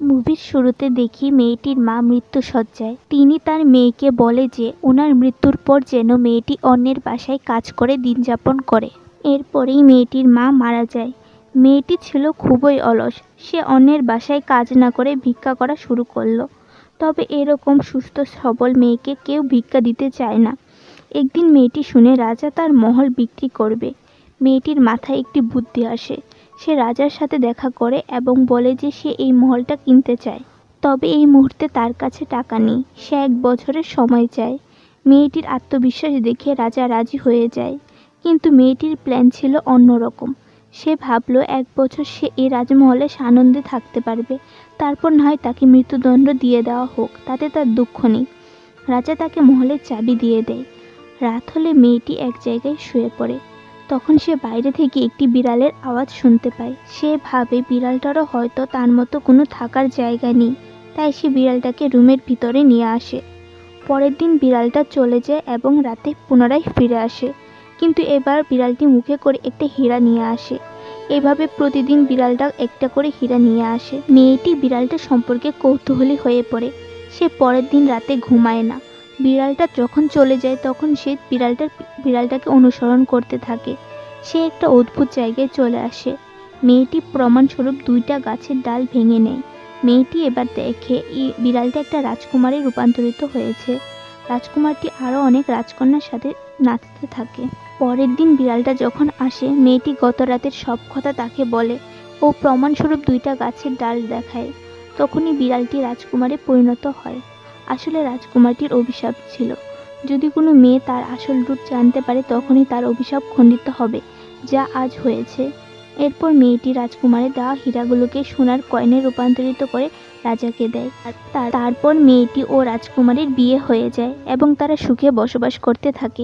মুভির শুরুতে দেখি মেয়েটির মা মৃত্যুশয্যায়। তিনি তার মেয়েকে বলে যে ওনার মৃত্যুর পর যেন মেয়েটি অন্যের বাসায় কাজ করে দিন যাপন করে। এরপরেই মেয়েটির মা মারা যায়। মেয়েটি ছিল খুবই অলস। সে অন্যের বাসায় কাজ না করে ভিক্ষা করা শুরু করলো। তবে এরকম সুস্থ সবল মেয়েকে কেউ ভিক্ষা দিতে চায় না। একদিন মেয়েটি শুনে রাজা তার মহল বিক্রি করবে। মেয়েটির মাথায় একটি বুদ্ধি আসে। সে রাজার সাথে দেখা করে এবং বলে যে সে এই মহলটা কিনতে চায়। তবে এই মুহূর্তে তার কাছে টাকা নেই। সে 1 বছরের সময় চায়। মেয়েটির আত্মবিশ্বাস দেখে রাজা রাজি হয়ে যায়। কিন্তু মেয়েটির প্ল্যান ছিল অন্যরকম। সে ভাবল 1 বছর সে এই রাজমহলে আনন্দে থাকতে পারবে, তারপর না হয় তাকে মৃত্যুদণ্ড দিয়ে দেওয়া হোক, তাতে তার দুঃখ নেই। রাজা তাকে মহলের চাবি দিয়ে দেয়। রাত হলে মেয়েটি এক জায়গায় শুয়ে পড়ে। তখন সে বাইরে থেকে একটি বিড়ালের আওয়াজ শুনতে পায়। সে ভাবে বিড়ালটারও হয়তো তার মতো কোনো থাকার জায়গা নেই, তাই সে বিড়ালটাকে রুমের ভিতরে নিয়ে আসে। পরের দিন বিড়ালটা চলে যায় এবং রাতে পুনরায় ফিরে আসে, কিন্তু এবার বিড়ালটি মুখে করে একটা হীরা নিয়ে আসে। এভাবে প্রতিদিন বিড়ালটা একটা করে হীরা নিয়ে আসে। মেয়েটি বিড়ালটা সম্পর্কে কৌতূহলী হয়ে পড়ে। সে পরের দিন রাতে ঘুমায় না। বিড়ালটা যখন চলে যায় তখন সে বিড়ালটাকে অনুসরণ করতে থাকে। সে একটা অদ্ভুত জায়গায় চলে আসে। মেয়েটি প্রমাণস্বরূপ 2টা গাছের ডাল ভেঙে নেয়। মেয়েটি এবার দেখে বিড়ালটা একটা রাজকুমারে রূপান্তরিত হয়েছে। রাজকুমারটি আরও অনেক রাজকন্যার সাথে নাচতে থাকে। পরের দিন বিড়ালটা যখন আসে, মেয়েটি গত রাতের সব কথা তাকে বলে ও প্রমাণস্বরূপ 2টা গাছের ডাল দেখায়। তখনই বিড়ালটি রাজকুমারে পরিণত হয়। আসলে রাজকুমারটির অভিশাপ ছিল। যদি কোনো মেয়ে তার আসল রূপ জানতে পারে তখনই তার অভিশাপ খণ্ডিত হবে, যা আজ হয়েছে। এরপর মেয়েটি রাজকুমারের দেওয়া হীরাগুলোকে সোনার কয়েনে রূপান্তরিত করে রাজাকে দেয়। তারপর মেয়েটি ও রাজকুমারীর বিয়ে হয়ে যায় এবং তারা সুখে বসবাস করতে থাকে।